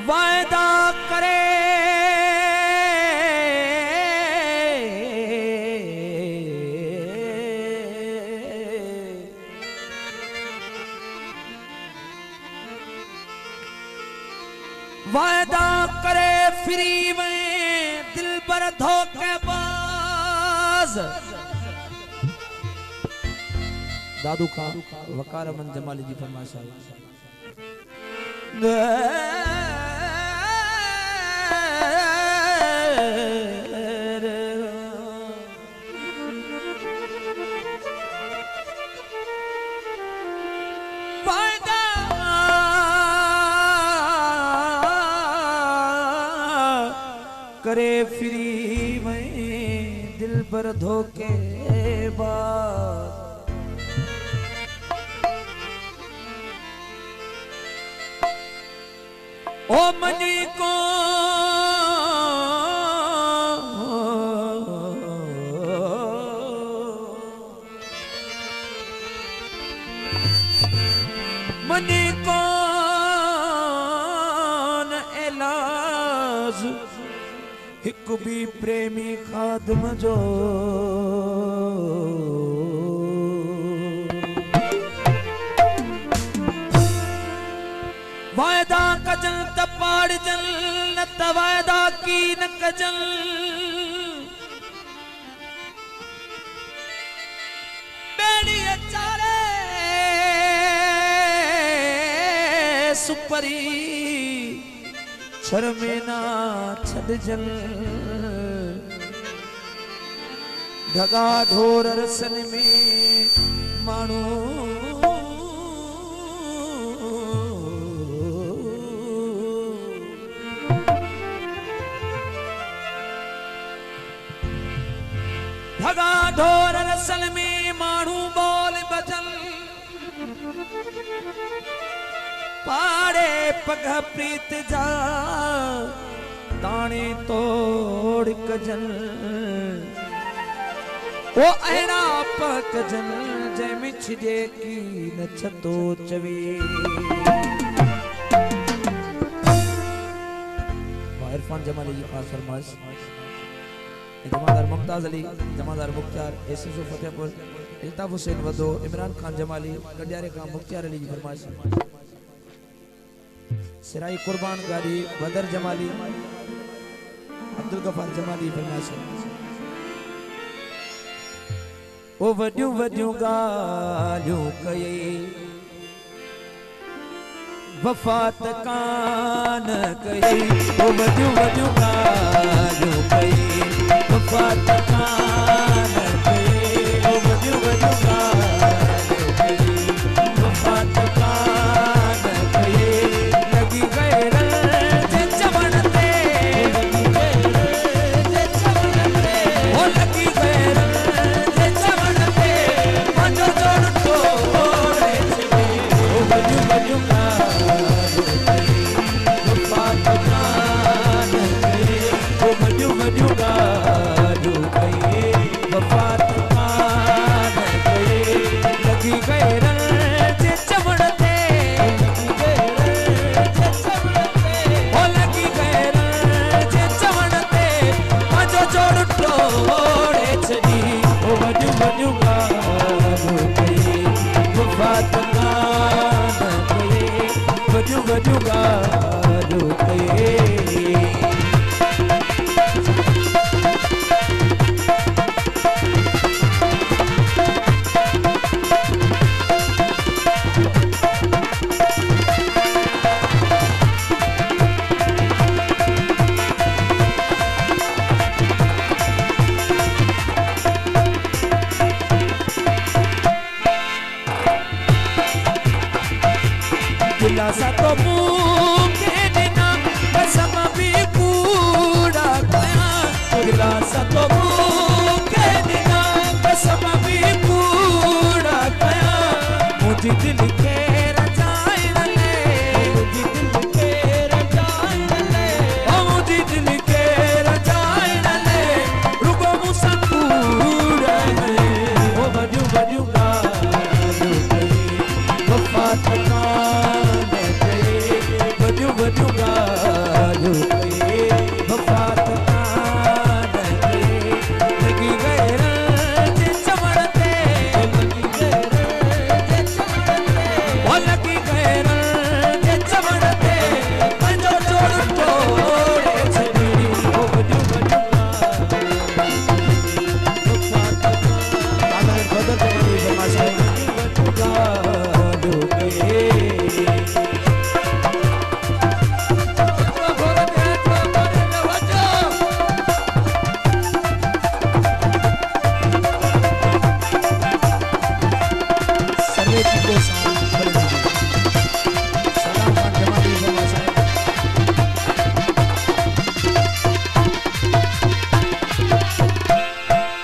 वायदा करे वायदा करे फ्री में दिल पर धोखेबाज दादू का वकार मन जमाली जी फरमाशा करे फ्री में दिल पर धोखेबाज ओ मनी को मनी कौन इलाज एक भी प्रेमी खादम जो वायदा कजल तपाड़ जल न वायदा की न कजल बेड़ी चारे सुपरी शर्मेना छद जल ढगा ढोर रसन में मानो ढगा ढोर रसन में मानू बोल बजल पाड़े पग प्रीत जा ताने तोड़ कजल ओ अहड़ा पकजल जय मिछ जे की न छतो चवे इरफान जमाली जी खास फरमाइश जमादार मुमताज अली जमादार मुख्तार एसएसओ फतेहपुर इल्ताफ हुसैन वदो इमरान खान जमाली गडियारे खान मुख्तार अली की फरमाइश सिराई कुर्बान गाड़ी बदर जमाली अब्दुल गफार जमाली फरमाइश ओ वड्यू वड्यू गालियों कये वफात कान कये ओ वड्यू वड्यू गालियों कये वफात कान कये ओ वड्यू वड्यू गालियों कये वफात कान कये लगी गए रंज चमन ते ओ लगी गए रंज चमन ते पंजो जोड़ तोड़े छे ओ वड्यू वड्यू गालियों कये वफात कान कये ओ वड्यू वड्यू गालियों कये वफात कान कये लगी गए रंज चमन ते ओ लगी गए रंज चमन ते पंजो जोड़ तोड़े छड़ी ओ वड्यू वड्यू गालियों कये वफात कान कये वड्यू वड्यू गालियों कये दिलासा तो मुझे देना कसम भी पूरा गया दिलासा तो मुझे देना कसम भी पूरा गया मुझे दिल के रजाए ले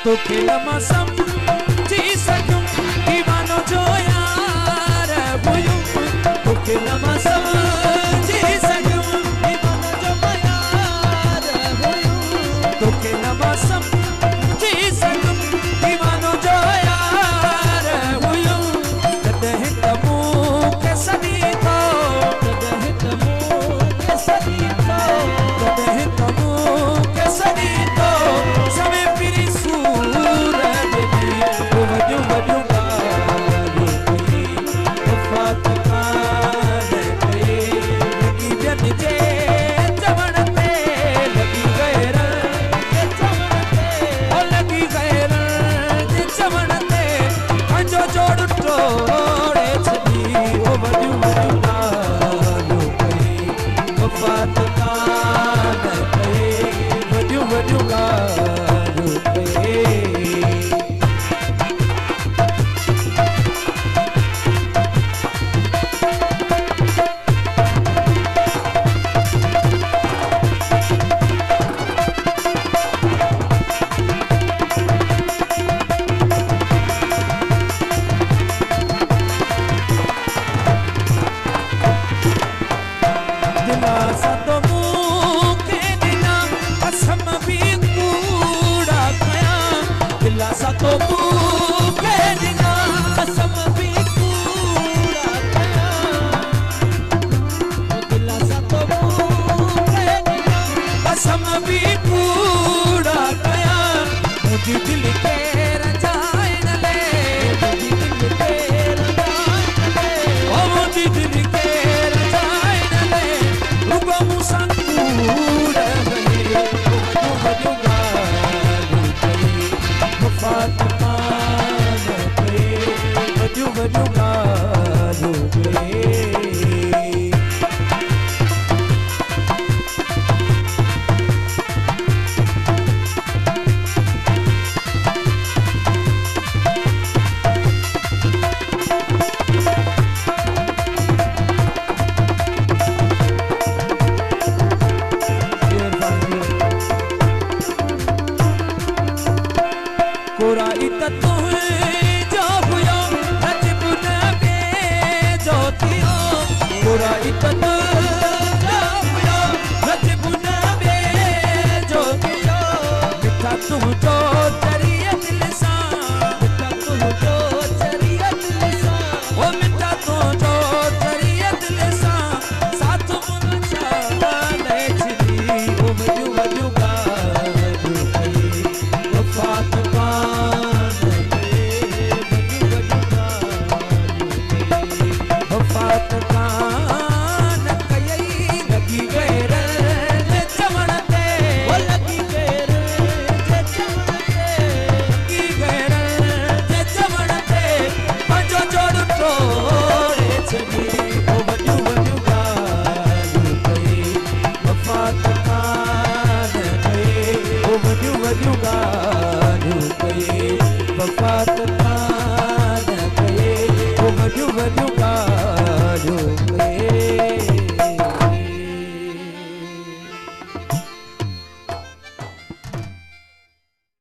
तो खेलमा समझी सकूं दीवानो जो यार बुयूं तो खेलमा समझी सकूं दीवानो जो यार बुयूं तो खेलमा समझी सकूं दीवानो जो यार बुयूं कदह तमू के सदी तो कदह तमू के सदी तो कदह तमू के सदी तो समय फिरी Bye.